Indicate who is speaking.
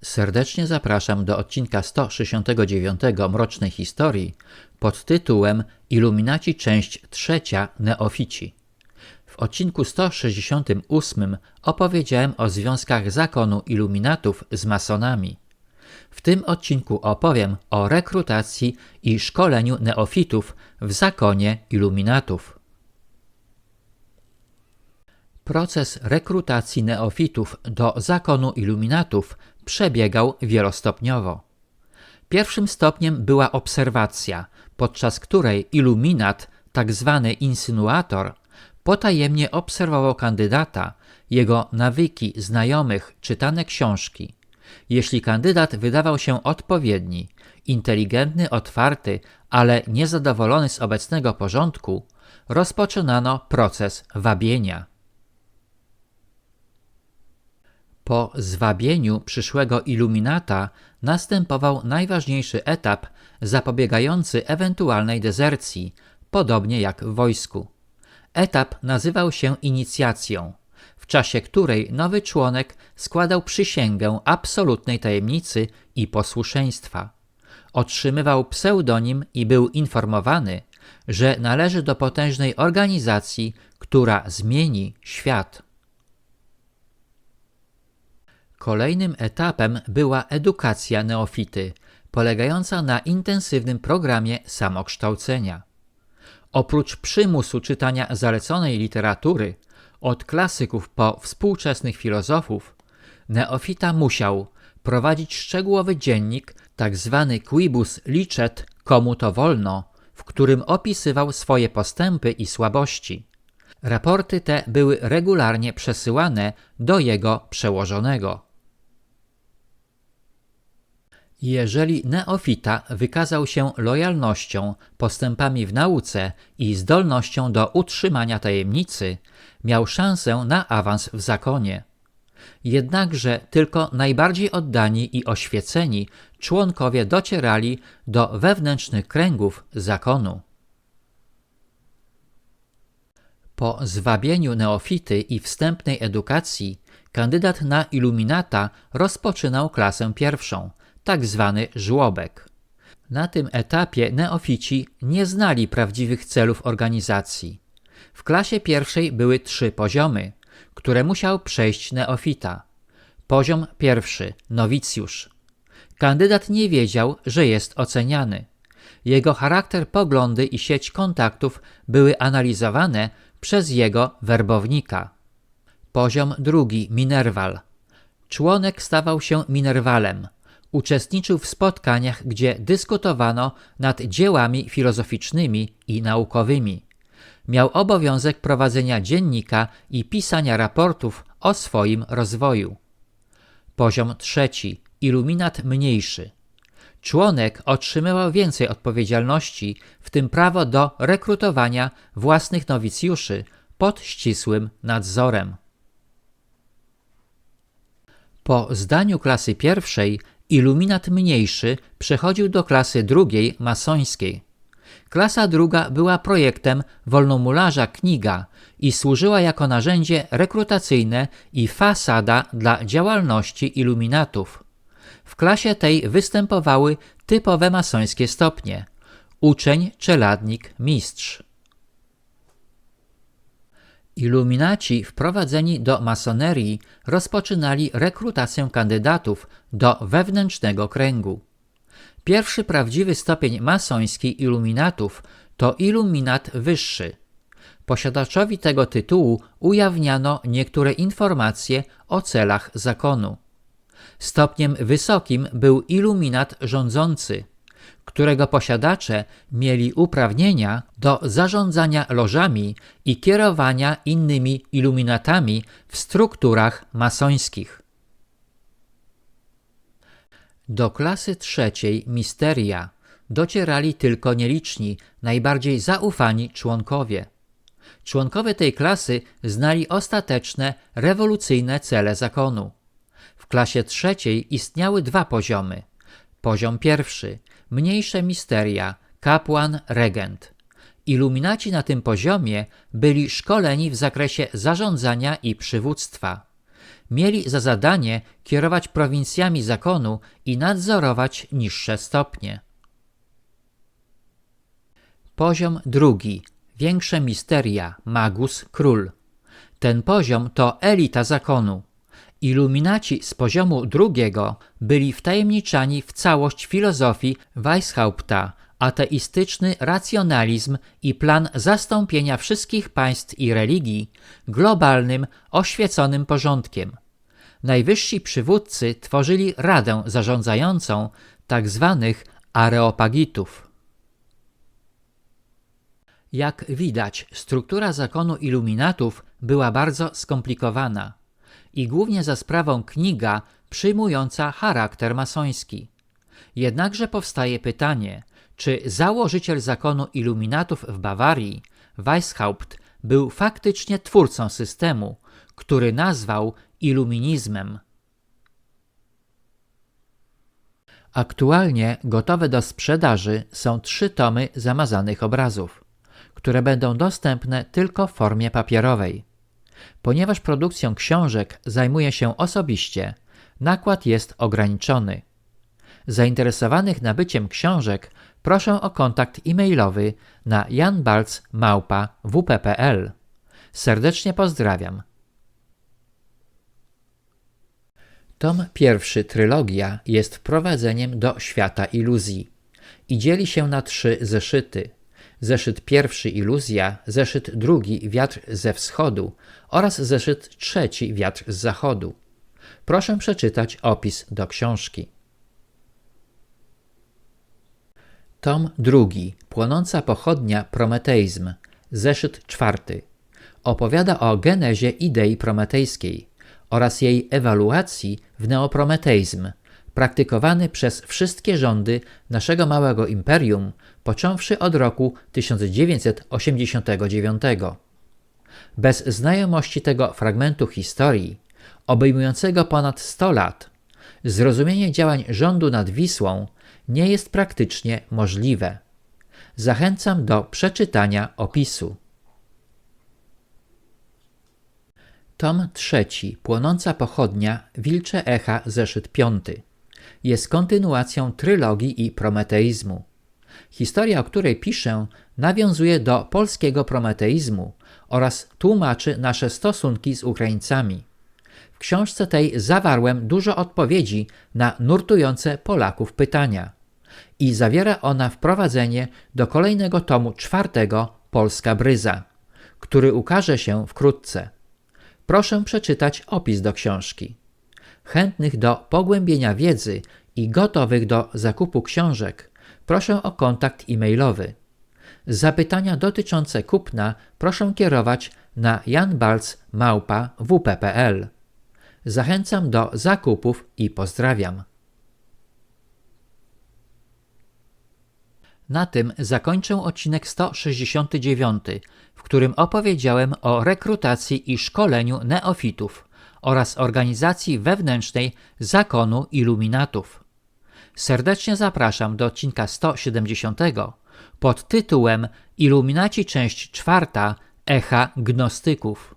Speaker 1: Serdecznie zapraszam do odcinka 169 Mrocznej Historii pod tytułem Iluminaci część 3 Neofici. W odcinku 168 opowiedziałem o związkach zakonu iluminatów z masonami. W tym odcinku opowiem o rekrutacji i szkoleniu neofitów w zakonie iluminatów. Proces rekrutacji neofitów do zakonu iluminatów przebiegał wielostopniowo. Pierwszym stopniem była obserwacja, podczas której iluminat, tzw. insynuator, potajemnie obserwował kandydata, jego nawyki, znajomych, czytane książki. Jeśli kandydat wydawał się odpowiedni, inteligentny, otwarty, ale niezadowolony z obecnego porządku, rozpoczynano proces wabienia. Po zwabieniu przyszłego iluminata następował najważniejszy etap zapobiegający ewentualnej dezercji, podobnie jak w wojsku. Etap nazywał się inicjacją, w czasie której nowy członek składał przysięgę absolutnej tajemnicy i posłuszeństwa. Otrzymywał pseudonim i był informowany, że należy do potężnej organizacji, która zmieni świat. Kolejnym etapem była edukacja neofity, polegająca na intensywnym programie samokształcenia. Oprócz przymusu czytania zaleconej literatury, od klasyków po współczesnych filozofów, neofita musiał prowadzić szczegółowy dziennik, tzw. quibus licet komu to wolno, w którym opisywał swoje postępy i słabości. Raporty te były regularnie przesyłane do jego przełożonego. Jeżeli neofita wykazał się lojalnością, postępami w nauce i zdolnością do utrzymania tajemnicy, miał szansę na awans w zakonie. Jednakże tylko najbardziej oddani i oświeceni członkowie docierali do wewnętrznych kręgów zakonu. Po zwabieniu neofity i wstępnej edukacji kandydat na iluminata rozpoczynał klasę pierwszą, tak zwany żłobek. Na tym etapie neofici nie znali prawdziwych celów organizacji. W klasie pierwszej były 3 poziomy, które musiał przejść neofita. Poziom pierwszy – nowicjusz. Kandydat nie wiedział, że jest oceniany. Jego charakter, poglądy i sieć kontaktów były analizowane przez jego werbownika. Poziom drugi – minerwal. Członek stawał się minerwalem. Uczestniczył w spotkaniach, gdzie dyskutowano nad dziełami filozoficznymi i naukowymi. Miał obowiązek prowadzenia dziennika i pisania raportów o swoim rozwoju. Poziom trzeci – iluminat mniejszy. Członek otrzymywał więcej odpowiedzialności, w tym prawo do rekrutowania własnych nowicjuszy pod ścisłym nadzorem. Po zdaniu klasy pierwszej iluminat mniejszy przechodził do klasy drugiej masońskiej. Klasa druga była projektem wolnomularza Kniga i służyła jako narzędzie rekrutacyjne i fasada dla działalności iluminatów. W klasie tej występowały typowe masońskie stopnie: uczeń, czeladnik, mistrz. Iluminaci wprowadzeni do masonerii rozpoczynali rekrutację kandydatów do wewnętrznego kręgu. Pierwszy prawdziwy stopień masoński iluminatów to iluminat wyższy. Posiadaczowi tego tytułu ujawniano niektóre informacje o celach zakonu. Stopniem wysokim był iluminat rządzący, którego posiadacze mieli uprawnienia do zarządzania lożami i kierowania innymi iluminatami w strukturach masońskich. Do klasy trzeciej misteria docierali tylko nieliczni, najbardziej zaufani członkowie. Członkowie tej klasy znali ostateczne, rewolucyjne cele zakonu. W klasie trzeciej istniały 2 poziomy. Poziom pierwszy – mniejsze misteria, kapłan, regent. Iluminaci na tym poziomie byli szkoleni w zakresie zarządzania i przywództwa. mieli za zadanie kierować prowincjami zakonu i nadzorować niższe stopnie. Poziom drugi. Większe misteria, magus, król. Ten poziom to elita zakonu. Iluminaci z poziomu drugiego byli wtajemniczani w całość filozofii Weishaupta, ateistyczny racjonalizm i plan zastąpienia wszystkich państw i religii globalnym, oświeconym porządkiem. Najwyżsi przywódcy tworzyli radę zarządzającą tzw. areopagitów. Jak widać, struktura zakonu iluminatów była bardzo skomplikowana i głównie za sprawą kniga przyjmująca charakter masoński. Jednakże powstaje pytanie, czy założyciel zakonu iluminatów w Bawarii, Weishaupt, był faktycznie twórcą systemu, który nazwał iluminizmem. Aktualnie gotowe do sprzedaży są 3 tomy zamazanych obrazów, które będą dostępne tylko w formie papierowej. Ponieważ produkcją książek zajmuję się osobiście, nakład jest ograniczony. Zainteresowanych nabyciem książek proszę o kontakt e-mailowy na janbalc@wp.pl. Serdecznie pozdrawiam. Tom pierwszy Trylogia jest wprowadzeniem do świata iluzji i dzieli się na 3 zeszyty. Zeszyt pierwszy Iluzja, zeszyt drugi Wiatr ze wschodu oraz zeszyt trzeci Wiatr z zachodu. Proszę przeczytać opis do książki. Tom drugi Płonąca pochodnia Prometeizm, zeszyt czwarty. Opowiada o genezie idei prometejskiej oraz jej ewaluacji w neoprometeizm, praktykowany przez wszystkie rządy naszego małego imperium, począwszy od roku 1989. Bez znajomości tego fragmentu historii, obejmującego ponad 100 lat, zrozumienie działań rządu nad Wisłą nie jest praktycznie możliwe. Zachęcam do przeczytania opisu. Tom trzeci Płonąca pochodnia, Wilcze echa, zeszyt 5. Jest kontynuacją trylogii i prometeizmu. Historia, o której piszę, nawiązuje do polskiego prometeizmu oraz tłumaczy nasze stosunki z Ukraińcami. W książce tej zawarłem dużo odpowiedzi na nurtujące Polaków pytania i zawiera ona wprowadzenie do kolejnego tomu 4 Polska Bryza, który ukaże się wkrótce. Proszę przeczytać opis do książki. Chętnych do pogłębienia wiedzy i gotowych do zakupu książek proszę o kontakt e-mailowy. Zapytania dotyczące kupna proszę kierować na janbalc@wp.pl. Zachęcam do zakupów i pozdrawiam. Na tym zakończę odcinek 169, w którym opowiedziałem o rekrutacji i szkoleniu neofitów oraz organizacji wewnętrznej zakonu iluminatów. Serdecznie zapraszam do odcinka 170 pod tytułem Iluminaci część 4 Echa Gnostyków.